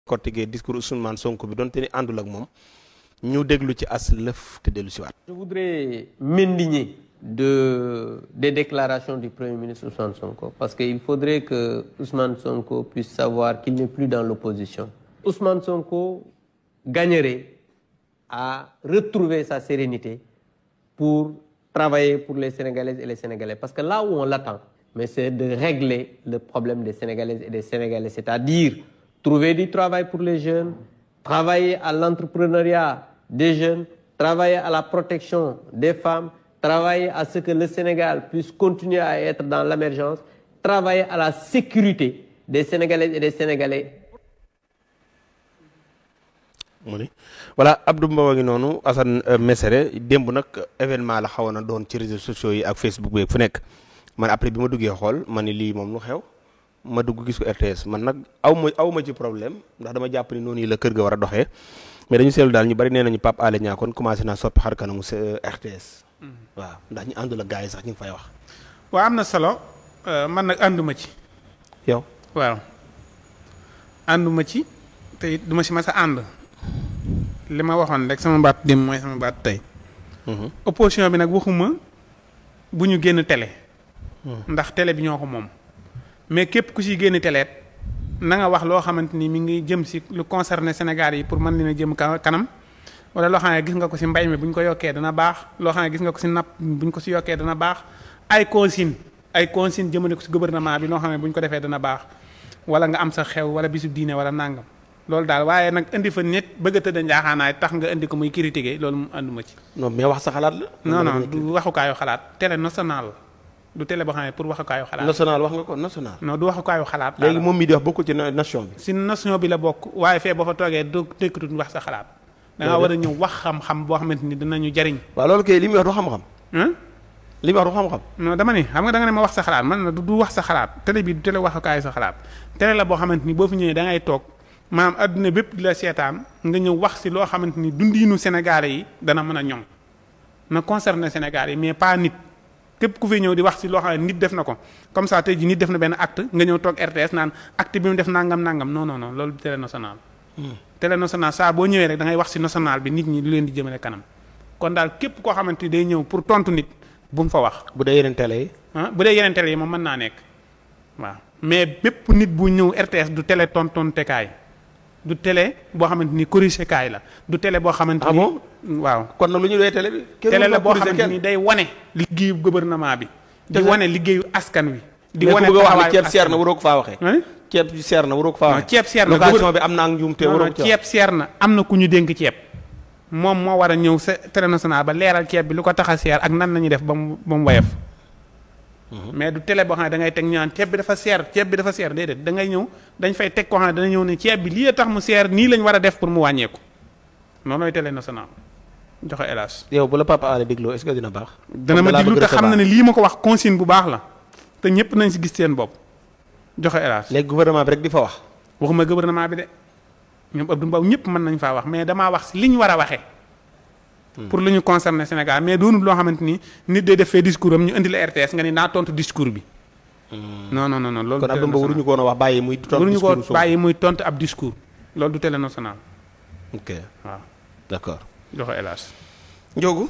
cortiguer discours Ousmane Sonko bi donte ni àndul ak moom ñu déglu ci as lëf te dellu si waat. Je voudrais m'indigner des déclarations du Premier ministre Ousmane Sonko parce qu'il faudrait que Ousmane Sonko puisse savoir qu'il n'est plus dans l'opposition. Ousmane Sonko gagnerait à retrouver sa sérénité pour travailler pour les Sénégalaises et les Sénégalais. Parce que là où on l'attend, mais c'est de régler le problème des Sénégalaises et des Sénégalais, c'est-à-dire trouver du travail pour les jeunes, travailler à l'entrepreneuriat des jeunes, travailler à la protection des femmes, travailler à ce que le Sénégal puisse continuer à être dans l'émergence, travailler à la sécurité des Sénégalaises et des Sénégalais. Voilà, Abdou Mbow ngi noonu Assane Mesere démb nag événement la xawoon na doon ci réseaux sociaux yi ak Facebook bi fu nekk man après bi ma duggee xool ma ni lii moom lu xew ma dugg gis ko RTS man nag aw ma ci problème ndax dama jàpp ni noonu yi la kër ga war a doxee mais dañu seetlu daal ñu bari nee nañu Pape Alé Niang kon commencé naa soppi xar kanamu RTS. waaw ndax ñu àndul ak gars yi sax ñu ngi fay wax. waaw am na solo man nag ànduma ci. yow waaw ànduma ci te it duma si mas a ànd. li ma waxoon rek sama baat dem mooy sama baat tey. opposition bi nag waxuma bu ñu génn télé. ndax télé bi ñoo ko moom. mais képp ku si génn télé na nga wax loo xamante ni mi ngi jëm si lu concerné Sénégal yi pour mën leen a jëm kanam. wala loo xam ne gis nga ko si mbay mi bu ñu ko yokkee dana baax loo xam ne gis nga ko si napp bu ñu ko si yokkee dana baax ay consigne jëmale ko si gouvernement bi loo xam ne bu ñu ko defee dana baax wala nga am sa xew wala bisu diine wala nangam. loolu daal waaye nag indi fa nit bëgg a tëdd njaaxaanaay tax nga indi ko muy critiquer loolu mu ànduma ci. non mais wax sa xalaat la. non du waxukaayu xalaat télé national du télé boo xam ne pour waxukaayu xalaat. national wax nga ko national. non du waxukaayu xalaat. léegi moom mii di wax bokkul ci nation bi. si nation bi la bokk waaye fee boo fa toogee du tekkitul wax sa xalaat. da ngaa war a ñëw wax xam-xam boo xamante ni dinañu jariñ. waaw loolu kay li muy wax du xam-xam. li muy wax du xam-xam. non dama ni xam nga da nga ne ma wax sa xalaat man du wax sa xalaat télé bi du télé waxukaayu sa xalaat télé la boo xamante ni boo fi ñëwee da ngay toog maanaam adduna bépp di la seetaan nga ñëw wax si loo xamante ni dundiinu Sénégalais yi dana mën a ñoŋ na concerné Sénégal yi mais pas nit képp ku fi ñëw di wax si loo xam ne nit def na ko comme ça tey ji nit def na benn acte nga ñëw toog RTS naan acte bi mu def nangam non loolu télé national. télé national saa boo ñëwee rek da ngay wax si national bi nit ñi lu leen di jëmale kanam kon daal képp koo xamante ni day ñëw pour tontu nit bu mu fa wax. bu dee yeneen télé yi. bu dee yeneen télé yi moom mën naa nekk waaw mais bépp nit bu ñëw RTS du télé tontontekaay du télé boo xamante ni corrigé kaay la du télé boo xamante ni waaw kon nag lu ñu doy télé bi. télé la boo xamante ni day wane liggéeyu gouvernement bi. di wane liggéeyu askan wi. di wane taxawaayu ceeb seer na waroo ko faa waxee. ceeb seer na waroo ko faa waxee. ceeb seer na location bi am na ak njuumte waroo ko ceeb seer na am na ku ñu dénk ceeb. moom moo war a ñëw sa télé national ba leeral ceeb bi lu ko tax a seer ak nan la ñuy def ba mu woyof. mais du télé boo xam ne da ngay teg ñaan ceeb bi dafa seer déedéet da ngay ñëw dañ fay teg koo xam ne dana ñëw ne ceeb bi lii tax mu seer nii lañ war a def pour mu wàññeeku noonu lay télé national joxe hélas. yow bu la Papa Alé dégloo est-ce que dina baax. dana ma déglu te xam na ne lii ma ko wax consigne bu baax la te ñëpp nañ si gis seen bopp joxe hélas. léegi gouvernement bi rek di fa wax. waxuma gouvernement bi de ñoom Abdou Mbow ñëpp mën nañ faa wax mais damaa wax si li ñu war a waxee. pour lu ñu concerné Sénégal mais doonul loo xamante ni nit day def fee discours am ñu indi la RTS nga ni naa tontu discours bi. non loolu. kon Abdou Mbow waruñu ko woon a wax bàyyi muy. tontu discours waruñu ko bàyyi muy tontu ab discours loolu du télé national. ok waaw d'accord. joxe hélas. Ndiogou.